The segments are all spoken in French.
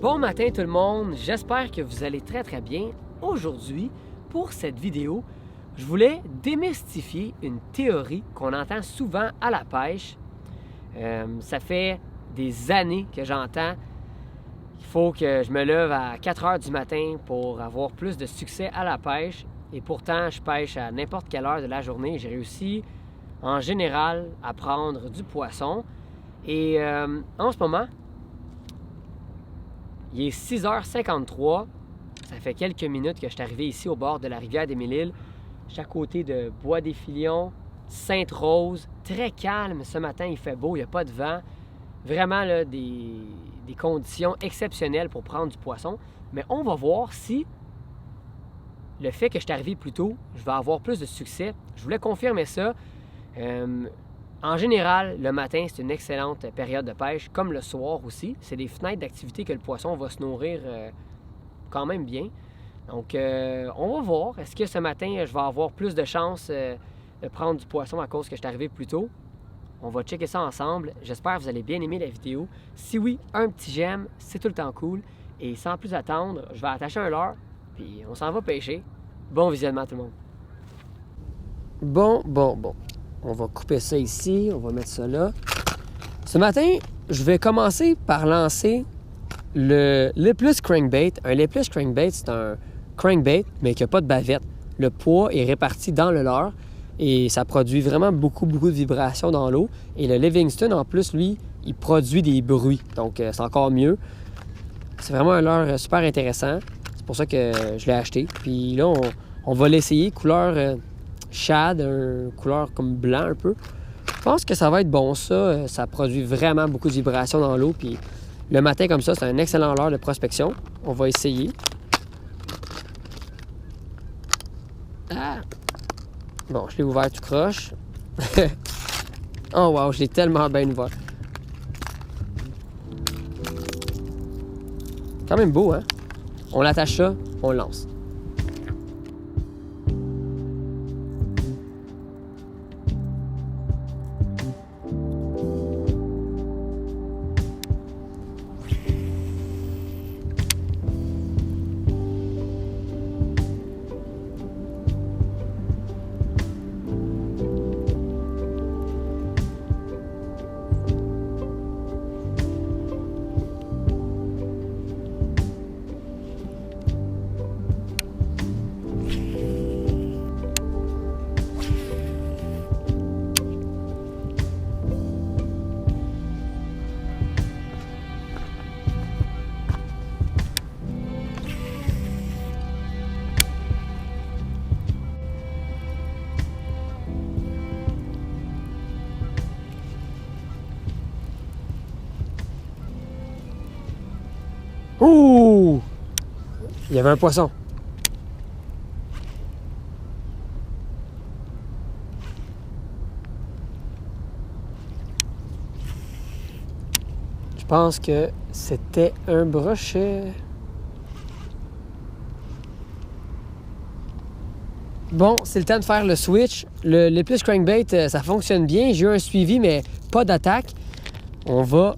Bon matin tout le monde, j'espère que vous allez très bien. Aujourd'hui, pour cette vidéo, je voulais démystifier une théorie qu'on entend souvent à la pêche. Ça fait des années que j'entends qu'il faut que je me lève à 4 heures du matin pour avoir plus de succès à la pêche. Et pourtant, je pêche à n'importe quelle heure de la journée. J'ai réussi, en général, à prendre du poisson. Et en ce moment, il est 6h53. Ça fait quelques minutes que je suis arrivé ici au bord de la rivière des Mille-Îles. Je suis à côté de Bois-des-Filions, Sainte-Rose. Très calme ce matin, il fait beau, il n'y a pas de vent. Vraiment là, des conditions exceptionnelles pour prendre du poisson. Mais on va voir si le fait que je suis arrivé plus tôt, je vais avoir plus de succès. Je voulais confirmer ça. En général, le matin, c'est une excellente période de pêche, comme le soir aussi. C'est des fenêtres d'activité que le poisson va se nourrir quand même bien. Donc, on va voir. Est-ce que ce matin, je vais avoir plus de chances de prendre du poisson à cause que je suis arrivé plus tôt? On va checker ça ensemble. J'espère que vous allez bien aimer la vidéo. Si oui, un petit j'aime, c'est tout le temps cool. Et sans plus attendre, je vais attacher un leurre, puis on s'en va pêcher. Bon visionnement tout le monde. Bon. On va couper ça ici, on va mettre ça là. Ce matin, je vais commencer par lancer le Lipless Crankbait. Un Lipless Crankbait, c'est un crankbait, mais qui n'a pas de bavette. Le poids est réparti dans le leurre et ça produit vraiment beaucoup de vibrations dans l'eau. Et le Livingston, en plus, lui, il produit des bruits. Donc, c'est encore mieux. C'est vraiment un leurre super intéressant. C'est pour ça que je l'ai acheté. Puis là, on va l'essayer, couleur shad, couleur comme blanc un peu. Je pense que ça va être bon, ça. Ça produit vraiment beaucoup de vibrations dans l'eau. Puis le matin, comme ça, c'est un excellent leurre de prospection. On va essayer. Ah! Bon, je l'ai ouvert tout croche. Oh wow, je l'ai tellement bien ouvert. Quand même beau, hein? On l'attache ça, on le lance. Ouh! Il y avait un poisson. Je pense que c'était un brochet. Bon, c'est le temps de faire le switch. Le Lipless Crankbait, ça fonctionne bien. J'ai eu un suivi, mais pas d'attaque. On va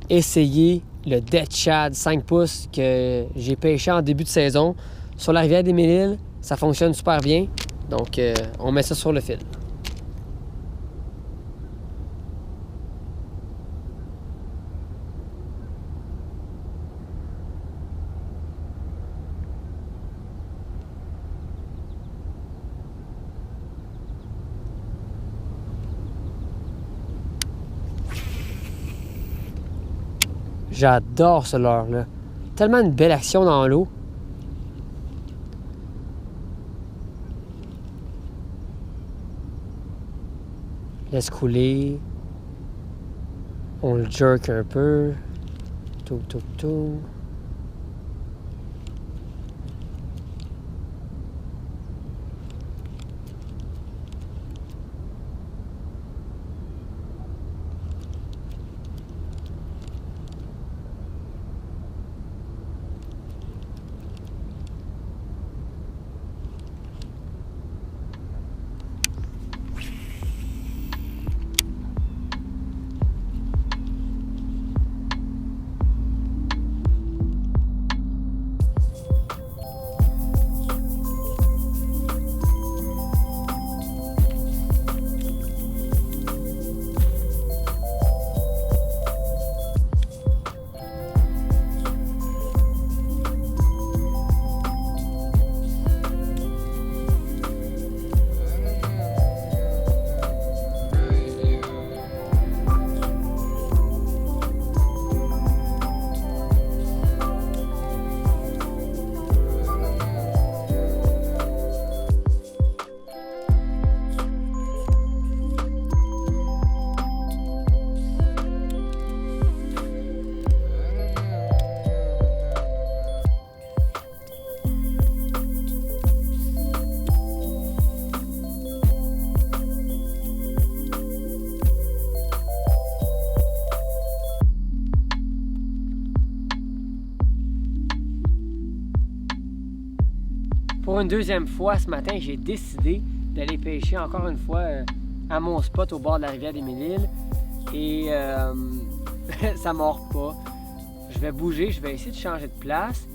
essayer le Dead Shad 5 pouces que j'ai pêché en début de saison sur la rivière des Mille-Îles. Ça fonctionne super bien. Donc, on met ça sur le fil. J'adore ce leurre-là. Tellement une belle action dans l'eau. Laisse couler. On le jerk un peu. Tout. pour une deuxième fois ce matin, j'ai décidé d'aller pêcher encore une fois à mon spot au bord de la rivière des Mille-Îles. Et ça mord pas. Je vais bouger, je vais essayer de changer de place.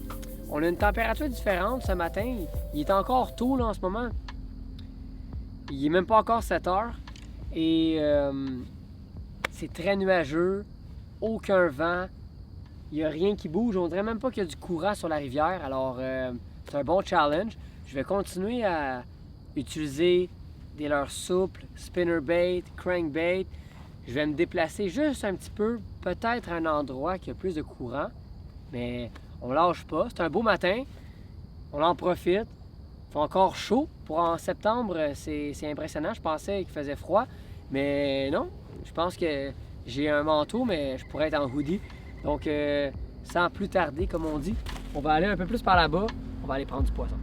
On a une température différente ce matin. Il est encore tôt là, en ce moment. Il est même pas encore 7 heures. Et c'est très nuageux. Aucun vent. Il n'y a rien qui bouge. On dirait même pas qu'il y a du courant sur la rivière. Alors, c'est un bon challenge. Je vais continuer à utiliser des leurres souples, spinnerbait, crankbait. Je vais me déplacer juste un petit peu, peut-être à un endroit qui a plus de courant. Mais on lâche pas. C'est un beau matin. On en profite. Il fait encore chaud. Pour en septembre, c'est impressionnant. Je pensais qu'il faisait froid. Mais non. Je pense que j'ai un manteau, mais je pourrais être en hoodie. Donc, sans plus tarder, comme on dit, on va aller un peu plus par là-bas. On va aller prendre du poisson.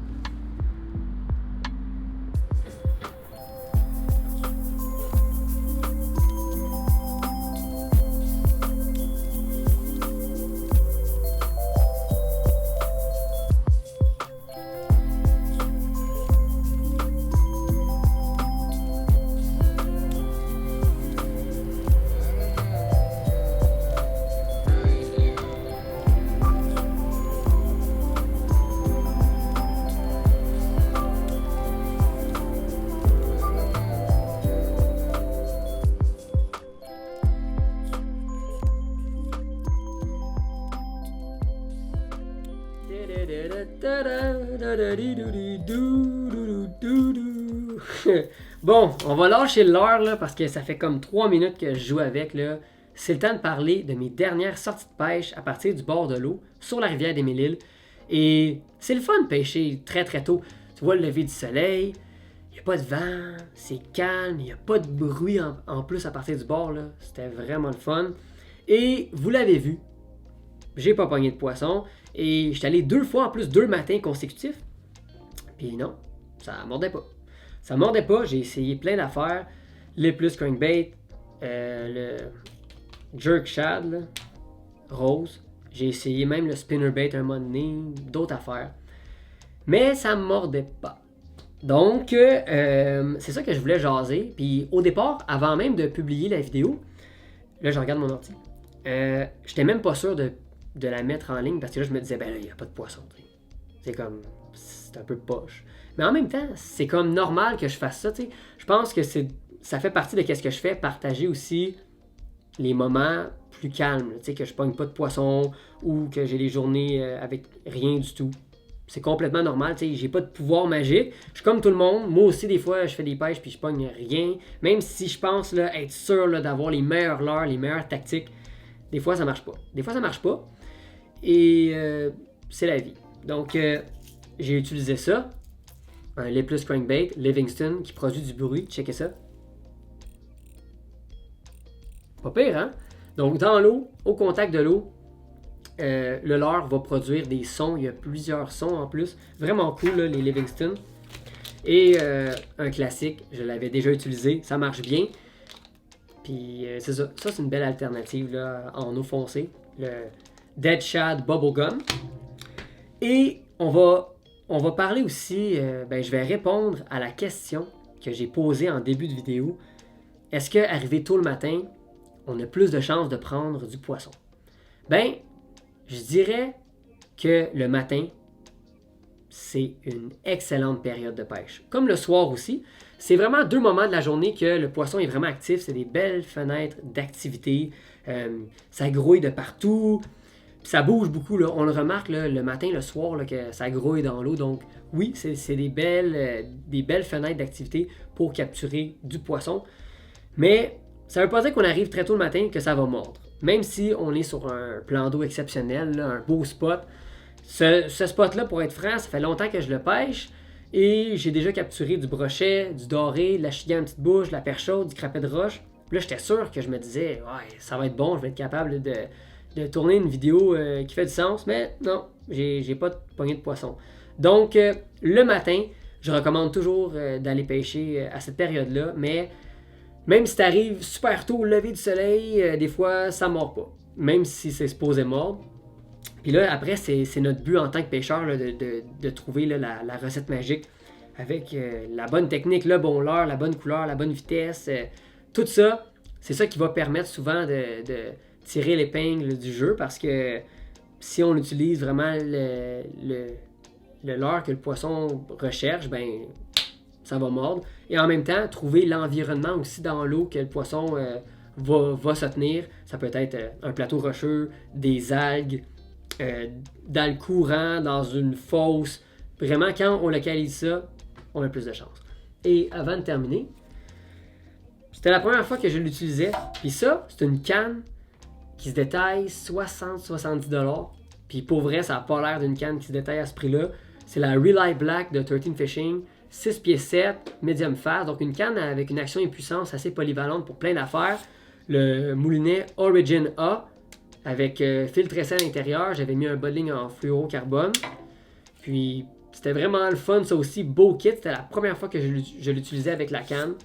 Bon, on va lâcher l'heure là, parce que ça fait comme 3 minutes que je joue avec. Là. C'est le temps de parler de mes dernières sorties de pêche à partir du bord de l'eau sur la rivière des Mille-Îles. Et c'est le fun de pêcher très très tôt. Tu vois le lever du soleil, il n'y a pas de vent, c'est calme, il n'y a pas de bruit en plus à partir du bord. Là. C'était vraiment le fun. Et vous l'avez vu, j'ai pas pogné de poisson. Et j'étais allé 2 fois en plus 2 matins consécutifs. Puis non, ça mordait pas. Ça mordait pas, j'ai essayé plein d'affaires. Les plus crankbait, le jerk shad, là, rose. J'ai essayé même le spinnerbait un moment donné, d'autres affaires. Mais ça me mordait pas. Donc, c'est ça que je voulais jaser. Puis au départ, avant même de publier la vidéo, là je regarde mon ordi. J'étais même pas sûr de la mettre en ligne parce que là je me disais, ben là, il n'y a pas de poisson. C'est comme, c'est un peu poche. Mais en même temps, c'est comme normal que je fasse ça. T'sais. Je pense que ça fait partie de ce que je fais, partager aussi les moments plus calmes. Que je pogne pas de poisson ou que j'ai les journées avec rien du tout. C'est complètement normal. J'ai pas de pouvoir magique. Je suis comme tout le monde. Moi aussi, des fois, je fais des pêches puis je pogne rien. Même si je pense là, être sûr là, d'avoir les meilleures leurres, les meilleures tactiques, des fois, ça marche pas. Des fois, ça marche pas. Et c'est la vie. Donc, j'ai utilisé ça. Un Les Plus Crankbait, Livingston, qui produit du bruit. Checkez ça. Pas pire, hein? Donc, dans l'eau, au contact de l'eau, le leurre va produire des sons. Il y a plusieurs sons en plus. Vraiment cool, là, les Livingston. Et un classique, je l'avais déjà utilisé. Ça marche bien. Puis, c'est ça. Ça, c'est une belle alternative là, en eau foncée. Le Dead Shad Bubblegum. Et on va parler aussi, je vais répondre à la question que j'ai posée en début de vidéo. Est-ce qu'arrivé tôt le matin, on a plus de chances de prendre du poisson? Ben, je dirais que le matin, c'est une excellente période de pêche. Comme le soir aussi. C'est vraiment 2 moments de la journée que le poisson est vraiment actif. C'est des belles fenêtres d'activité. Ça grouille de partout. Ça bouge beaucoup, là. On le remarque là, le matin, le soir, là, que ça grouille dans l'eau. Donc oui, c'est des belles fenêtres d'activité pour capturer du poisson. Mais ça ne veut pas dire qu'on arrive très tôt le matin que ça va mordre. Même si on est sur un plan d'eau exceptionnel, là, un beau spot. Ce spot-là, pour être franc, ça fait longtemps que je le pêche. Et j'ai déjà capturé du brochet, du doré, de la chigan à petite bouche, de la perche chaude, du crapet de roche. Puis là, j'étais sûr que je me disais, ouais, ça va être bon, je vais être capable de tourner une vidéo qui fait du sens. Mais non, j'ai pas de poignée de poisson. Donc, le matin, je recommande toujours d'aller pêcher à cette période-là. Mais même si tu arrives super tôt au lever du soleil, des fois, ça mord pas. Même si c'est supposé mordre. Puis là, après, c'est notre but en tant que pêcheur là, de trouver là, la recette magique avec la bonne technique, le bon leurre, la bonne couleur, la bonne vitesse. Tout ça, c'est ça qui va permettre souvent de tirer l'épingle du jeu parce que si on utilise vraiment le leurre que le poisson recherche, ben ça va mordre. Et en même temps, trouver l'environnement aussi dans l'eau que le poisson va se tenir. Ça peut être un plateau rocheux, des algues, dans le courant, dans une fosse. Vraiment, quand on localise ça, on a plus de chance. Et avant de terminer, c'était la première fois que je l'utilisais. Puis ça, c'est une canne qui se détaille 60-70$. Puis pour vrai, ça n'a pas l'air d'une canne qui se détaille à ce prix-là. C'est la Relight Black de 13 Fishing. 6 pieds 7, medium fast. Donc une canne avec une action et puissance assez polyvalente pour plein d'affaires. Le moulinet Origin A avec fil tressé à l'intérieur. J'avais mis un bottling en fluorocarbone. Puis c'était vraiment le fun. Ça aussi, beau kit. C'était la première fois que je l'utilisais avec la canne.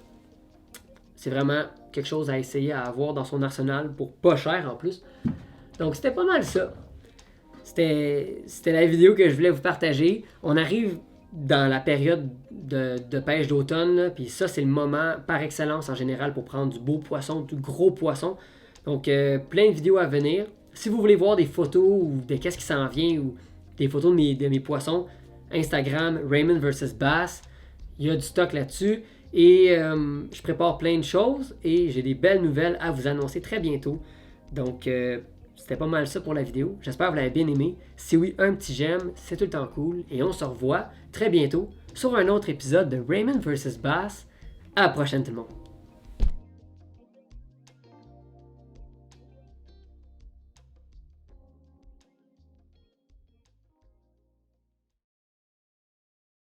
C'est vraiment quelque chose à essayer à avoir dans son arsenal pour pas cher en plus. Donc c'était pas mal ça. C'était la vidéo que je voulais vous partager. On arrive dans la période de pêche d'automne, puis ça c'est le moment par excellence en général pour prendre du beau poisson, du gros poisson. Donc plein de vidéos à venir. Si vous voulez voir des photos ou de qu'est-ce qui s'en vient ou des photos de mes poissons, Instagram Raymond vs Bass, il y a du stock là-dessus. Et je prépare plein de choses et j'ai des belles nouvelles à vous annoncer très bientôt. Donc c'était pas mal ça pour la vidéo. J'espère que vous l'avez bien aimé. Si oui, un petit j'aime, c'est tout le temps cool. Et on se revoit très bientôt sur un autre épisode de Raymond vs Bass. À la prochaine tout le monde.